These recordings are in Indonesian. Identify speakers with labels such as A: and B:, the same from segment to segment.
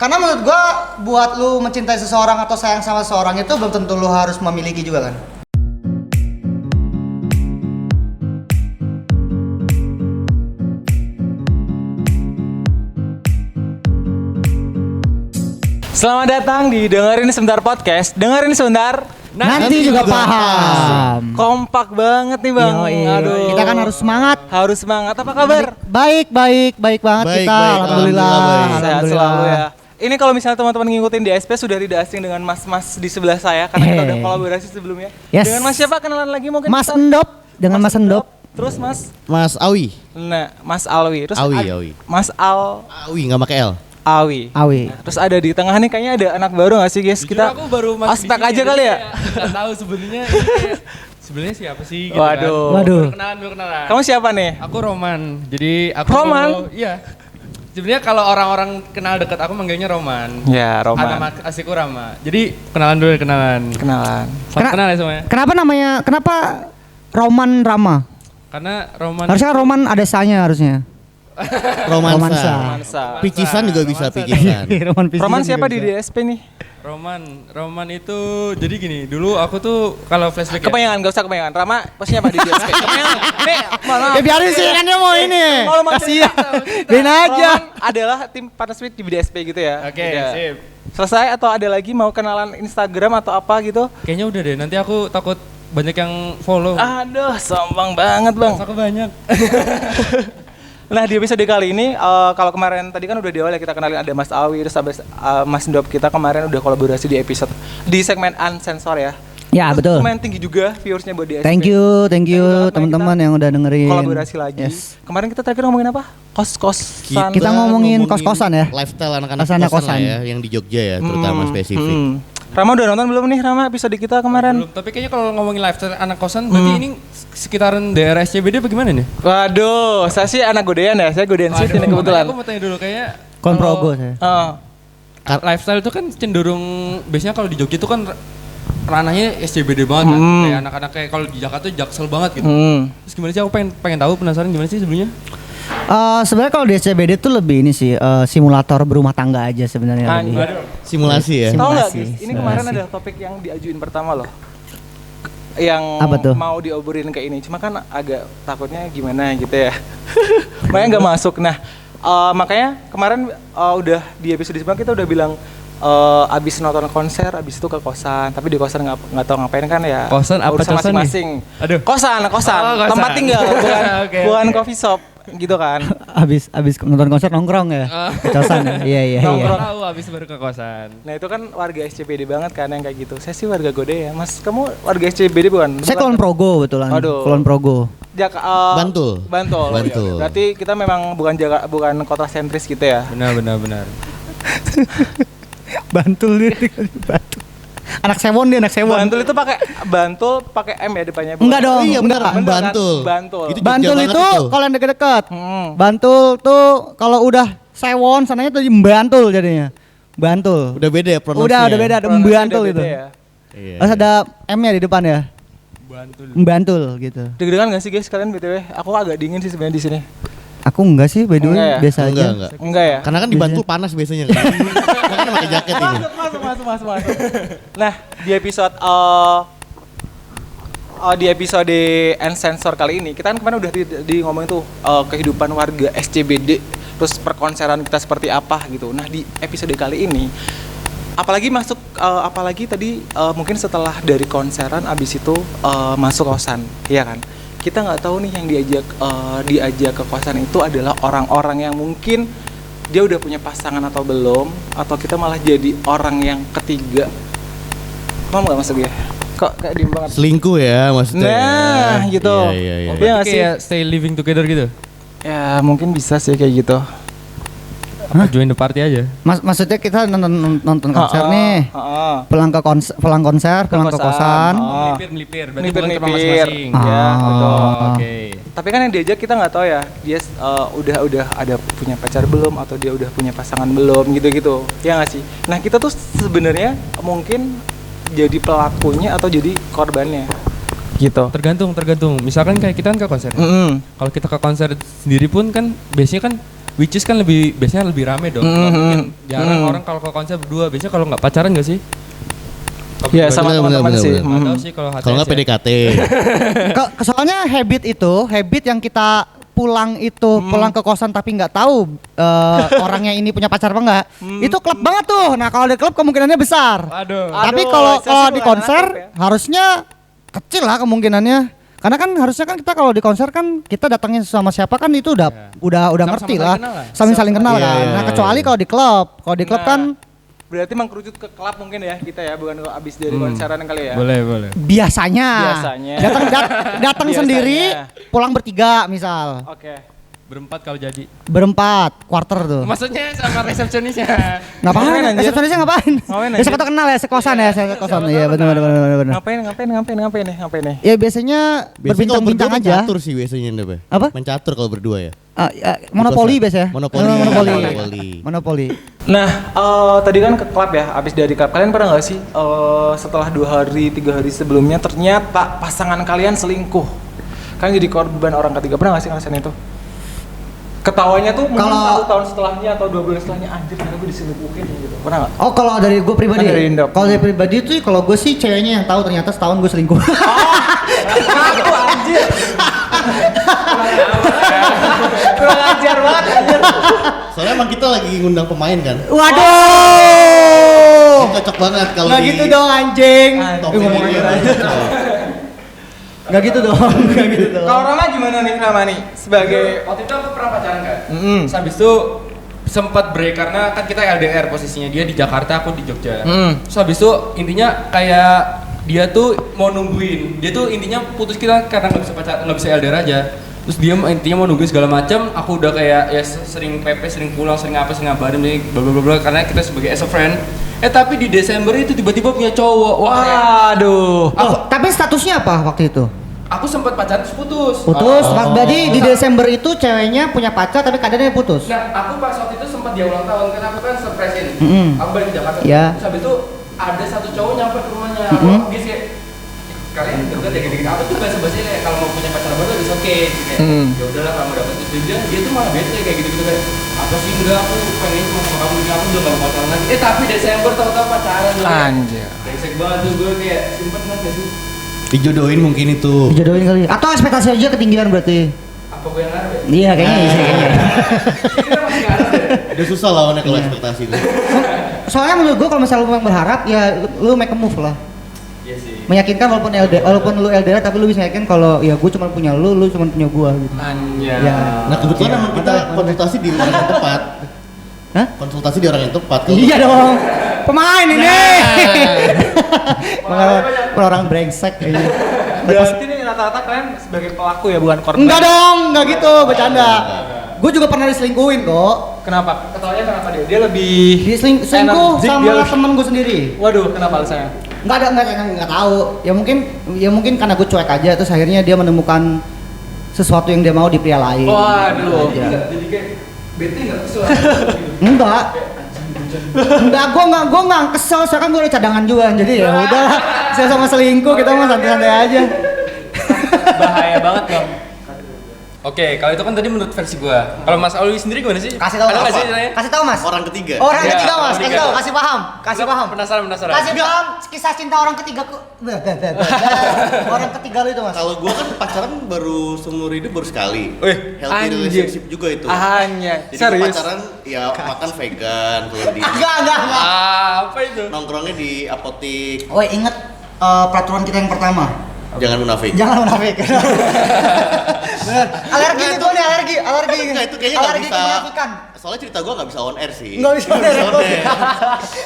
A: Karena menurut gua buat lu mencintai seseorang atau sayang sama seseorang itu belum tentu lu harus memiliki juga kan.
B: Selamat datang di Dengerin Sebentar Podcast. Dengerin sebentar,
A: Nanti juga paham.
B: kompak banget nih Bang.
A: Yoi.
B: Aduh.
A: Kita kan harus semangat.
B: Harus semangat. Apa kabar?
A: Baik banget
C: Baik,
A: kita.
C: baik.
A: Alhamdulillah.
B: Sehat selalu ya. Ini kalau misalnya teman-teman ngikutin di SP sudah tidak asing dengan mas-mas di sebelah saya karena kita udah kolaborasi sebelumnya.
A: Yes.
B: Dengan Mas siapa? Kenalan lagi mungkin?
A: Mas
B: kita?
A: Endop dengan Mas Endop.
B: Terus Mas?
C: Mas Awi.
B: Nah, Mas Alwi. Terus
C: Awi.
B: Mas
C: Awi nggak pakai L.
B: Awi.
A: Terus
B: Terus ada di tengah nih kayaknya ada anak baru gak sih guys?
D: Jujur
B: Kita
D: aku baru masuk
B: ospek
D: di sini,
B: aja
D: jadi
B: kali ya?
D: kayak nggak tahu sebenarnya ini kayak sebenarnya siapa sih gitu
B: Waduh.
D: kan.
A: Waduh.
D: Baru kenalan.
B: Kamu siapa nih?
D: Aku Roman. Jadi aku
B: Roman?
D: Iya. Sebenarnya kalau orang-orang kenal dekat aku manggilnya Roman.
B: Ya, Roman.
D: Nama asliku Rama. Jadi kenalan dulu kenalan.
B: Kenalan.
D: Selamat kenal ya semuanya.
A: Kenapa Roman Rama?
D: Karena Roman
A: Harusnya kan Roman ada sa-nya harusnya. Romansa.
B: Romansa.
C: Picisan juga bisa picisan.
B: Roman siapa di DSP nih?
D: Roman itu jadi gini, dulu aku tuh kalau flashback
B: Kepanjangan, gak usah kepanjangan. Rama, posnya apa di DSP? Kepanjangan. Nih, maaf.
A: Ya biarin sih kan dia mau ini.
B: Kalau mau
A: Kasihan. Biarin aja.
B: Roman adalah tim partner speed di DSP gitu ya?
D: Oke,
B: Udah.
D: sip.
B: Selesai atau ada lagi mau kenalan Instagram atau apa gitu?
D: Kayaknya udah deh, nanti aku takut banyak yang follow.
B: Aduh, sombong banget bang.
D: Aku banyak.
B: Nah di episode kali ini, kalau kemarin tadi kan udah di awal ya kita kenalin ada Mas Awi, terus habis Mas Ndop kita kemarin udah kolaborasi di episode di segmen Unsensor ya.
A: Ya
B: Terus
A: betul.
B: lumayan tinggi juga viewersnya buat di SP.
A: Thank you
B: banget,
A: teman-teman
B: kita
A: yang udah dengerin.
B: Kolaborasi lagi.
A: Yes.
B: Kemarin kita terakhir ngomongin apa? Kos-kosan.
A: Kita ngomongin kos-kosan ya.
C: Lifestyle anak-anak
A: Kosan-kosan.
C: kosan lah ya, yang di Jogja ya, terutama spesifik.
B: Rama udah nonton belum nih Rama episode kita kemarin?
D: Belum, tapi kayaknya kalau ngomongin lifestyle anak kosan, berarti ini sekitaran daerah SCBD bagaimana nih?
B: Waduh, saya sih anak godean ya, saya godean sih ini kebetulan.
D: Aku mau tanya dulu kayak
A: Konprogo saya.
D: lifestyle itu kan cenderung biasanya kalau di Jogja itu kan ranahnya SCBD banget kan. Kayak anak-anak kayak kalau di Jakarta tuh jaksel banget gitu. Terus gimana sih, aku pengen tahu, penasaran gimana sih sebelumnya?
A: Sebenarnya kalau di SCBD tuh lebih ini sih simulator berumah tangga aja sebenarnya. lebih.
C: Simulasi ya.
B: Tahu nggak
A: Simulasi,
B: guys, ini kemarin
A: simulasi.
B: ada topik yang diajuin pertama loh, yang
A: Apa tuh?
B: mau diobrolin kayak ini, cuma kan agak takutnya gimana gitu ya, makanya nggak masuk. Nah makanya kemarin udah di episode sebelumnya kita udah bilang abis nonton konser, abis itu ke kosan, tapi di kosan nggak tahu ngapain kan ya.
D: Kosan apa
B: urusan
D: cosan nih?
B: masing-masing.
D: Aduh.
B: Kosan,
D: Oh, kosan.
B: tempat tinggal, bukan
D: Oke,
B: bukan
D: oke.
B: coffee shop gitu kan.
A: Abis nonton konser nongkrong ya. Kosan ya. Iya.
D: Nongkrong tahu habis baru ke kosan.
B: Nah itu kan warga SCBD banget kan yang kayak gitu. Saya sih warga Gode ya, Mas. Kamu warga SCBD bukan?
A: Saya Kulon Progo betulan.
B: Aduh.
A: Kulon Progo.
B: Bantul.
C: Bantul.
B: Berarti kita memang bukan kota sentris gitu ya.
D: Benar.
A: Bantul dia. Bantul. Anak Sewon dia, anak Sewon.
B: Bantul pakai M ya depannya. bukan?
A: Enggak dong.
C: Iya benar,
A: enggak.
C: Bantul.
B: Bantul.
C: Itu Jogja
A: Bantul
C: banget
A: itu kalau yang deket-deket. Bantul tuh kalau udah Sewon sananya tuh Bantul jadinya. Bantul.
C: Udah beda ya pronunciasinya.
A: Udah beda, ada
B: Pronunciasi
A: Bantul
B: udah
A: itu.
B: beda ya.
C: Iya.
A: Terus ada M-nya di depan ya. Bantul gitu.
B: Deg-degan nggak sih guys kalian BTW? Aku agak dingin sih sebenarnya di sini.
A: Aku enggak sih, by the way,
B: Enggak ya?
A: biasa aja.
C: Enggak.
B: Enggak ya?
C: Karena kan di Bantul panas biasanya kan. Makanya pakai jaket ini.
B: Masuk. Nah, di episode Unsensor kali ini kita kan kemarin udah di ngomongin tuh kehidupan warga SCBD, terus perkonseran kita seperti apa gitu. Nah, di episode kali ini apalagi tadi mungkin setelah dari konseran abis itu masuk kosan, ya kan? Kita nggak tahu nih yang diajak ke kosan itu adalah orang-orang yang mungkin dia udah punya pasangan atau belum, atau kita malah jadi orang yang ketiga. Paham nggak maksudnya? Kok kayak diem banget?
C: Selingkuh ya maksudnya.
B: Nah,
C: ya.
B: gitu.
C: Iya.
B: Iya
D: Berarti
B: nggak sih?
D: kayak stay living together gitu.
B: Ya mungkin bisa sih kayak gitu.
D: Apa join the party aja?
A: Maksudnya kita nonton konser nih. Pulang konser, pulang ke kosan.
D: Melipir. Berarti
B: Melipir,
D: bukan ke rumah
B: melipir.
D: masing-masing.
B: Ya, betul.
D: Oke.
B: Tapi kan yang diajak kita nggak tahu ya, dia udah ada punya pacar belum atau dia udah punya pasangan belum gitu-gitu. Ya nggak sih? Nah kita tuh sebenarnya mungkin jadi pelakunya atau jadi korbannya. Gitu.
D: Tergantung. Misalkan kayak kita kan ke konser. Kalau kita ke konser sendiri pun kan biasanya kan which is kan biasanya lebih rame dong. Nggak mungkin jarang orang kalau ke konser berdua. Biasanya kalau nggak pacaran nggak sih?
B: Iya, sama
C: Bener,
B: teman-teman
C: bener,
B: sih.
C: bener.
D: Nggak tahu sih kalau
C: Kalau nggak
D: HTS ya.
C: PDKT.
A: Soalnya habit yang kita pulang ke kosan tapi nggak tahu orangnya ini punya pacar apa enggak, itu klub banget tuh. Nah kalau di klub kemungkinannya besar.
D: Aduh.
A: Tapi
B: Aduh,
A: kalau
B: saya sih
A: di
B: mulai
A: konser
B: nangkep ya.
A: harusnya kecil lah kemungkinannya. Karena kan harusnya kan kita kalau di konser kan kita datangnya sama siapa kan itu udah
D: Sama-sama
A: ngerti
D: saling
A: lah.
D: kenal lah.
A: Saling kenal
C: Iya,
A: kan.
C: iya,
A: Nah
C: iya.
A: kecuali kalau di klub
B: Nah,
A: kan
B: berarti mengkerucut ke klub mungkin ya kita ya, bukan abis dari konseran kali ya.
D: Boleh.
A: biasanya
B: Biasanya.
A: datang
B: Biasanya.
A: sendiri, pulang bertiga misal.
B: Oke.
D: Berempat kalau jadi.
A: Berempat, quarter tuh.
D: Maksudnya sama resepsionisnya.
A: Ngapain?
B: Ngapain, anjir?
A: Resepsionisnya ngapain?
B: Ngapain,
A: Ya siapa
B: anjir?
A: tau kenal ya, sekosan ya, sekosan. Iya benar.
B: Ngapain nih?
A: Ya biasanya
C: Biasanya kalau berdua
A: berbincang-bincang aja.
C: mencatur sih biasanya Ndep ya.
A: Apa?
C: Mencatur kalau berdua ya.
A: Monopoli biasanya.
C: Monopoli.
A: Monopoli.
B: Nah, tadi kan ke klub ya, abis dari klub kalian pernah nggak sih setelah 2 hari 3 hari sebelumnya ternyata pasangan kalian selingkuh, kalian jadi korban orang ketiga, pernah nggak sih ngerasain itu? Ketawanya tuh mungkin
A: Kalau-
B: 1 tahun setelahnya atau 2 bulan setelahnya, anjir karena gue diselingkuhin gitu, pernah nggak?
A: Oh kalau dari gue pribadi,
B: Kan dari Indop.
A: kalau dari pribadi itu kalau gue sih ceweknya yang tahu ternyata setahun gue selingkuh.
B: Aku anjir. Kurang ajar banget anjir.
C: Soalnya emang kita lagi ngundang pemain kan.
A: Waduh,
C: Cocok banget kalau
A: nggak
C: di
A: gitu dong anjing.
C: topik ini.
A: Nggak gitu dong, nggak gitu dong.
B: Kalau Rama gimana nih Rama nih sebagai
D: Waktu itu aku pernah pacaran kan.
B: Mm-mm.
D: Terus habis itu sempat break karena kan kita LDR posisinya, dia di Jakarta, aku di Jogja. Terus habis itu intinya kayak dia tuh mau nungguin, dia tuh intinya putus kita karena nggak bisa LDR aja. Terus dia intinya mau nungguin segala macam. Aku udah kayak ya sering PP, sering pulang, sering ngabarin nih bla bla bla karena kita sebagai as a friend. Tapi di Desember itu tiba-tiba punya cowok. Wah,
B: Waduh.
A: Tapi statusnya apa waktu itu?
D: aku sempat pacaran terus putus.
A: Putus. Berarti di Desember itu ceweknya punya pacar tapi keadaannya putus.
D: Nah, aku pas waktu itu sempat dia ulang tahun kan aku kan surprisein. Aku balik ke Jakarta.
A: Iya.
D: Terus habis itu ada satu cowok nyampe ke rumahnya. Dia kayak kalian deket ya gini-gini. Aku tuh bahasa-bahasa kayak kalau mau punya pacar baru bisa oke. Kayak ya udahlah kamu dapat terus dia tuh malah bete kayak gitu-gitu kayak apa sih enggak aku pengen cuma sama kamu aku udah gak mau pacaran lagi. Tapi Desember tahu-tahu pacaran dulu.
B: Anjir.
D: Brengsek banget tuh gue kayak simpen kan gak sih?
C: Dijodohin mungkin itu.
A: Dijodohin kali. Atau ekspektasi aja ketinggian berarti.
D: Apa gue yang ngaruh ya?
A: Iya kayaknya sih kayaknya.
D: Kita masih ngaruh deh.
C: Udah susah lawannya kalau ekspektasi itu.
A: Soalnya menurut gua kalau misalnya lu memang berharap ya lu make a move lah.
D: Iya sih.
A: Meyakinkan walaupun lu LDR tapi lu bisa yakin kalau ya gua cuma punya lu cuma punya gua gitu.
D: Anjay.
A: Ya.
C: Nah kebetulan
A: Iya.
C: emang kita konsultasi di orang yang tepat.
A: Hah?
C: Konsultasi di orang yang tepat.
A: Iya dong. Pemain ini. Orang brengsek kayaknya.
B: Berarti nih rata-rata kalian sebagai pelaku ya, bukan korban.
A: Enggak dong, enggak gitu, bercanda. Gue juga pernah diselingkuhin kok.
B: Kenapa? Ketawanya kenapa dia? Dia lebih
A: Selingkuh
B: energik, dia
A: sama
B: lebih-
A: temen gue sendiri.
B: Waduh, kenapa alasannya?
A: Enggak tahu. Ya mungkin karena gue cuek aja terus akhirnya dia menemukan sesuatu yang dia mau di pria lain.
B: Waduh.
A: Gitu aja.
D: Jadi kayak bete nggak kesel?
A: Enggak. Gue nggak kesel, soalnya kan gue ada cadangan juga, jadi ya udah, saya sama selingkuh kita mah santai-santai aja.
B: Bahaya banget dong.
D: Oke, kalau itu kan tadi menurut versi gua. Kalau Mas Alwi sendiri gimana sih?
A: Kasih tahu
D: Ada nggak
A: Mas.
D: sih ceritanya?
A: Kasih tahu Mas.
C: Orang ketiga.
A: Orang
D: Iya,
A: ketiga Mas,
D: orang
A: kasih
D: ketiga.
A: tahu, kasih paham, kasih paham.
D: Penasaran.
A: Kasih paham kisah cinta orang ketiga ku. Orang ketiga lu itu Mas.
C: Kalau gua kan pacaran baru seumur hidup baru sekali.
B: Wih,
C: Healthy
B: anjir.
C: relationship juga itu.
B: Hanya
C: Jadi gua
B: serius.
C: pacaran ya makan vegan kalau di
A: Enggak.
D: Apa itu?
C: nongkrongnya di apotik.
A: Woi, inget peraturan kita yang pertama.
C: Jangan munafik.
A: Jangan munafik. Bener. Alergi itu nih, alergi.
C: Enggak, itu kayaknya nggak
A: alergi
C: bisa.
A: kemunafikan.
C: Soalnya cerita gua nggak bisa on air sih.
A: Nggak bisa on air.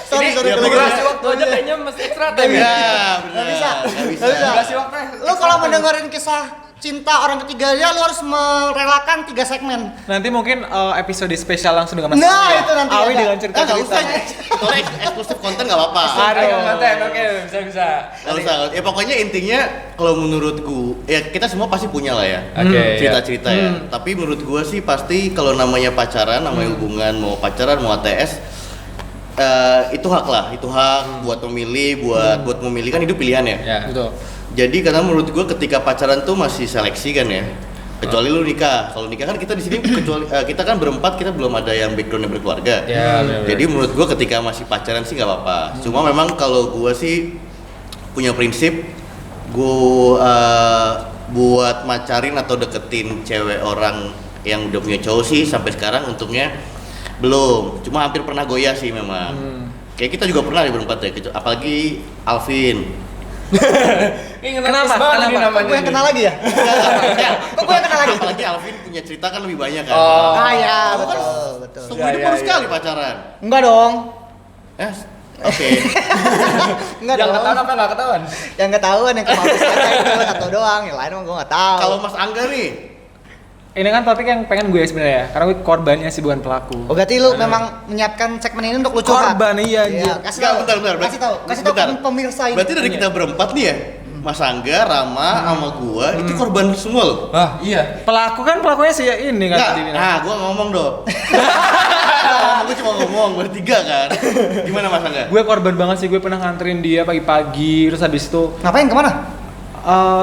A: Sorry,
C: ya,
A: kalau
C: pokoknya-
A: gitu.
D: Waktu aja kayaknya mesti extra time ya.
C: Iya, benar.
A: Nggak bisa.
C: Nggak bisa.
A: Nggak bisa.
D: Durasi waktu.
A: Lu kalau mendengarin kisah cinta orang ketiga ya lu harus merelakan 3 segmen.
B: Nanti mungkin episode spesial langsung dengan Mas
A: Nah,
B: Awi ya.
A: itu nanti
B: Awi
A: ada.
B: dengan
C: Nggak
B: cerita-cerita.
C: usah. Soalnya eksklusif konten nggak apa-apa.
D: Ayo konten, oke bisa.
C: Nggak usah. Ya pokoknya intinya kalau menurutku ya kita semua pasti punya lah ya.
D: Oke,
C: Cerita-cerita ya. Tapi menurut gua sih pasti kalau namanya pacaran, namanya hubungan mau pacaran mau ATS itu hak lah, itu hak buat memilih, buat memilih kan itu pilihan ya.
D: Ya.
B: Betul.
C: Jadi karena menurut gua ketika pacaran tuh masih seleksi kan ya. Kecuali lu nikah. Kalau nikah kan kita di sini kecuali kita kan berempat, kita belum ada yang backgroundnya berkeluarga.
D: Ya, bener-bener.
C: Jadi menurut gua ketika masih pacaran sih nggak apa-apa. Cuma memang kalau gua sih punya prinsip, gua buat macarin atau deketin cewek orang yang udah punya cowok sih sampai sekarang untungnya belum. Cuma hampir pernah goyah sih memang. Kayak kita juga pernah di berempat ya, apalagi Alvin.
D: Ini
E: Kenapa?
D: banget ini
E: Kenapa?
D: namanya.
A: Gue yang kenal lagi ya? Kok gue yang kenal lagi?
C: Apalagi Alvin punya cerita kan lebih banyak kan.
D: Oh.
A: Ah ya,
C: Lu kan
A: betul.
C: seumur hidup baru sekali pacaran.
A: Enggak dong.
C: Oke.
A: Enggak
D: Yang
A: dong.
D: ketahuan apa nggak ketahuan?
A: Yang ketahuan yang kemarin aja itu satu doang, yang lain mah gue nggak tahu.
C: Kalau Mas Angga nih,
E: Ini kan topik yang pengen gue sebenarnya, karena gue korbannya sih bukan pelaku.
A: Oh berarti lu memang menyiapkan segmen ini untuk lu curhat?
E: Korban, iya, anjir.
A: Kasih
C: enggak,
A: tahu.
C: bentar.
A: Kasih tahu
C: Bentar.
A: pemirsa ini.
C: Berarti dari kita berempat nih ya, Mas Angga, Rama, sama gua itu korban semua loh.
D: Ah, iya.
E: Pelakunya sih ya ini kan
C: Enggak,
E: tadi bilang.
C: gua ngomong dong. Gua cuma ngomong bertiga kan. Gimana Mas Angga?
E: Gue korban banget sih, gue pernah nganterin dia pagi-pagi, terus habis itu
A: Ngapain kemana?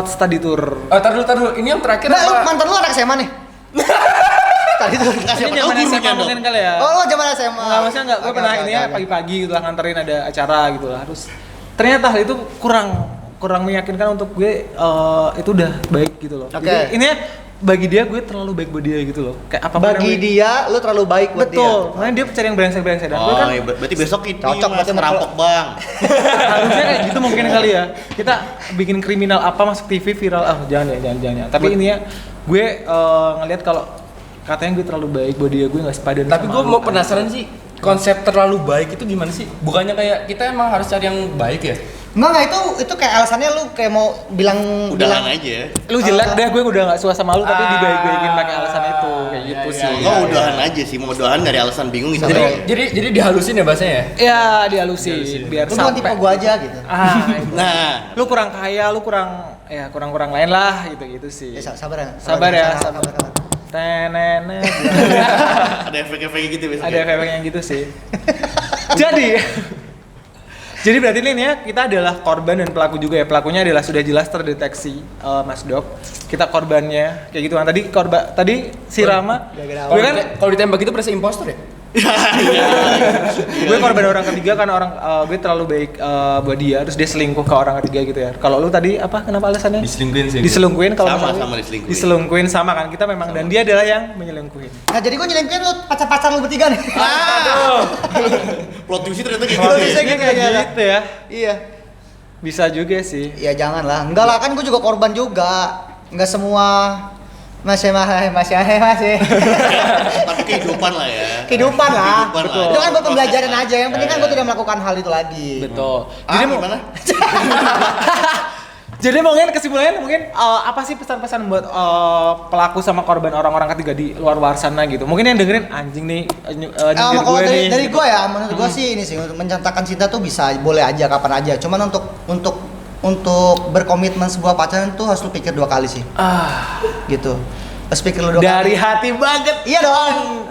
E: study tour.
D: Tar dulu. Ini yang terakhir
A: Nah, lu
D: apa?
A: mantan lu anak SMA nih? Tadi tuh.
C: Enggak, siapa
E: Ini
C: tahu
E: zaman SMA
C: gurunya
E: mungkin
C: dong.
E: kali ya.
A: Oh, lu zaman SMA.
E: Enggak, maksudnya enggak, gue
A: Oke,
E: pernah
A: oke,
E: ini ya
A: oke.
E: pagi-pagi gitu lah nganterin ada acara gitu lah. Terus ternyata hal itu kurang meyakinkan untuk gue itu udah baik gitu loh.
A: Oke.
E: Jadi ini bagi dia gue terlalu baik buat dia gitu loh. Kayak apa
A: Bagi dia, lu terlalu baik buat dia.
E: betul. Makanya dia cari yang brengsek-brengsek dan gue
C: Oh,
E: kan
C: iya, berarti besok ini
A: Cocok
C: Mas
A: berarti sama
C: ngerampok bang.
E: harusnya kayak gitu mungkin kali ya. Kita bikin kriminal apa masuk TV viral, jangan. Tapi ini ya gue ngelihat kalau katanya gue terlalu baik buat dia, gue nggak sepadan.
D: Tapi
E: sama
D: gue
E: lu.
D: mau penasaran sih, konsep terlalu baik itu gimana sih? Bukannya kayak kita emang harus cari yang baik ya?
A: Enggak, itu kayak alasannya lu kayak mau bilang
C: Udahan aja.
E: Lu jelek deh, gue udah nggak suka sama lu tapi dibaik-baikin pakai alasan itu kayak gitu
D: iya,
E: sih.
D: iya.
C: Enggak udahan aja sih, mau udahan dari alasan bingung gitu.
D: Jadi dihalusin ya bahasanya ya?
E: Ya dihalusin biar
A: Lu bukan tipe
E: sampai.
A: gua aja gitu.
C: Nah,
E: Lu kurang kaya, lu kurang lain lah gitu sih.
A: Ya, sabar ya.
E: Sabar ya,
A: Sabar.
E: Tenene.
C: ada efek-efek gitu biasanya.
E: Ada efek yang gitu sih. Jadi berarti ini ya kita adalah korban dan pelaku juga ya. Pelakunya adalah sudah jelas terdeteksi Mas Dok. Kita korbannya kayak gitu kan. Tadi si Rama
A: Gara-gara
E: gue kan
D: Kalau ditembak itu berasa impostor ya?
E: gue korban orang ketiga karena gue terlalu baik buat dia terus dia selingkuh ke orang ketiga gitu ya. Kalau lu tadi apa kenapa alasannya?
D: Diselingkuhin sih.
E: Diselingkuhin kalau
C: Sama,
E: misalnya-
C: sama diselingkuhin.
E: Diselingkuhin sama kan kita memang dan dia adalah yang menyelingkuhin.
A: Nah, jadi gua nyelingkuhin lu pacar-pacar lu bertiga nih.
C: Plot twist ternyata kayak
A: Plot
C: gitu
A: twist-nya
C: ya.
E: Ini kayak
A: iya.
E: gitu ya.
A: Iya.
E: Bisa juga sih.
A: Ya jangan lah. Enggak lah, kan gua juga korban juga. Enggak semua masih.
C: Tapi kehidupan lah ya.
A: Kehidupan lah.
C: Kehidupan
A: Betul.
C: lah.
A: Itu kan buat pembelajaran
C: Proses
A: aja. Yang penting kan
C: Ya,
A: gua
C: ya.
A: tidak melakukan hal itu lagi.
E: Betul.
C: Jadi
E: Jadi
C: gimana?
E: Jadi mungkin kesimpulannya apa sih pesan-pesan buat pelaku sama korban orang-orang ketiga di luar sana gitu. Mungkin yang dengerin anjing nih nyindir
A: Kalau
E: gue nih.
A: dari gue ya, menurut gue sih ini sih untuk mencantakan cinta tuh bisa boleh aja kapan aja. Cuman untuk berkomitmen sebuah pacaran tuh harus lu pikir 2 kali sih. Gitu. Harus pikir lu 2 kali.
E: Dari hati banget.
A: Iya dong.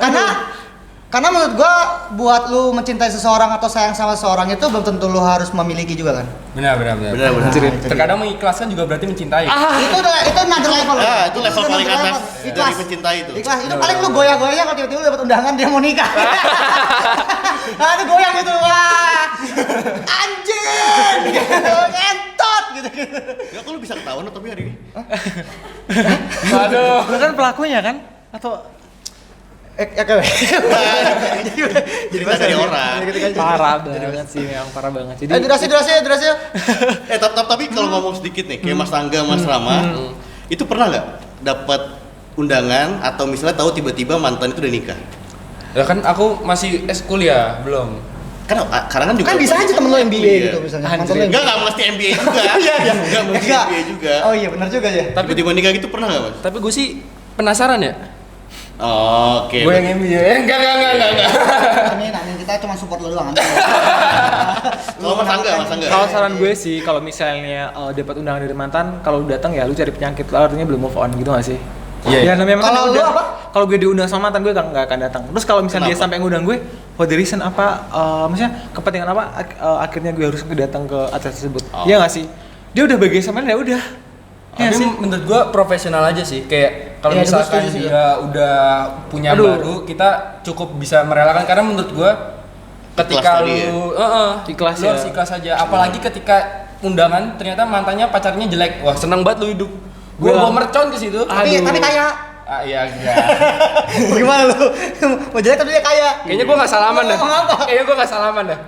A: Karena menurut gua buat lu mencintai seseorang atau sayang sama seseorang itu belum tentu lu harus memiliki juga kan.
D: Benar.
C: Benar.
D: Terkadang mengikhlaskan juga berarti mencintai.
A: Itu another level.
C: Itu level paling
A: another
C: atas
A: level.
C: dari mencintai itu.
A: Ikhlas. Itu paling lu goyah-goyahnya kalau tiba-tiba lu dapat undangan dia mau nikah. Itu goyang gitu. Wah. Anjing. Ngentot gitu.
C: Ya kok lu bisa ketahuan tapi hari ini?
D: Aduh.
E: Lu kan pelakunya kan? Atau
C: Jadi dari orang.
E: parah banget sih, memang parah banget. Jadi
A: Durasi.
C: Tapi kalau ngomong sedikit nih, kayak Mas Angga, Mas Rama, itu pernah nggak dapat undangan atau misalnya tahu tiba-tiba mantan itu udah nikah?
D: Ya kan aku masih kuliah, belum.
C: Karena kan juga
A: Kan bisa aja temen lu MBA
C: Iya.
A: gitu misalnya.
E: Anjir.
A: Mantan lu MBA.
C: Enggak mesti MBA juga. Enggak mesti
A: Enggak.
C: MBA juga.
A: Oh iya benar juga ya.
C: Tiba-tiba nikah gitu pernah nggak Mas?
D: Tapi gue sih penasaran ya.
C: Oke.
D: Gue yang MBA. Enggak.
A: Ini kita cuma support lu doang.
C: Kalau Mas Angga.
E: kalau saran gue sih kalau misalnya dapat undangan dari mantan, kalau lu datang ya lu cari penyakit, artinya belum move on gitu gak sih?
D: Iya.
E: Ya namanya mantan
A: Kalau lu
E: udah.
A: apa?
E: Kalau gue diundang sama mantan gue nggak akan datang. Terus kalau misalnya dia
C: Kenapa?
E: sampai ngundang gue, for the reason apa? Maksudnya kepentingan apa? Akhirnya gue harus datang ke acara tersebut. Iya nggak sih? Dia udah bahagia sama dia, ya udah. Ya
D: Tapi
E: sih.
D: menurut gue profesional aja sih. Kayak Kalau
A: Iya, gue
D: misalkan
A: setuju sih.
D: dia udah punya
E: Aduh.
D: baru, kita cukup bisa merelakan karena menurut gua ketika
C: Ikhlas tadi
D: lu
E: Ikhlas
D: lu
E: ya.
D: harus ikhlas aja. Apalagi ketika undangan ternyata mantannya pacarnya jelek. Wah, seneng banget lu hidup. Gua
E: Gua-
D: bawa mercon ke situ.
A: Tapi kaya.
D: Iya, iya.
A: Bagaimana lu? Mau jelek tapi dia kaya.
D: Kayaknya gua nggak salaman dah.
A: Ngapa?
D: Kayaknya gua nggak salaman dah.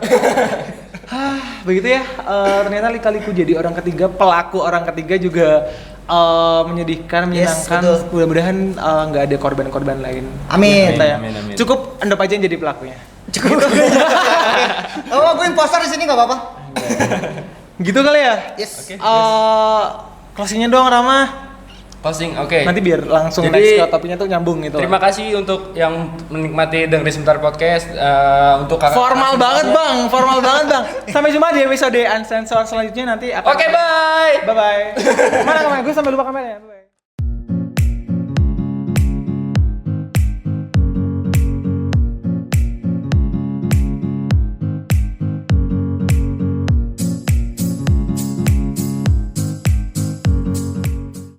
E: Begitu ya, ternyata lika-liku jadi orang ketiga, pelaku orang ketiga juga menyedihkan,
A: Yes,
E: menyenangkan.
A: betul.
E: Mudah-mudahan nggak ada korban-korban lain.
A: Amin.
E: Kita ya.
D: Amin, amin.
E: Cukup Anda aja yang jadi pelakunya.
A: Cukup. Oh, gue impostor di sini nggak apa-apa.
E: Gitu kali ya?
A: Yes.
D: Oke.
E: Closingnya doang Rama.
D: Closing, oke.
E: Nanti biar langsung
D: Jadi,
E: next ke topiknya tuh nyambung gitu.
D: Terima kasih untuk yang menikmati dengerin sebentar podcast. Untuk kakak.
E: Formal banget bang, formal banget bang. Sampai jumpa di episode Unsensor selanjutnya nanti akan.
D: Oke, bye.
E: Bye bye. Mana kamera? Gue sampai lupa kameranya. Bye-bye.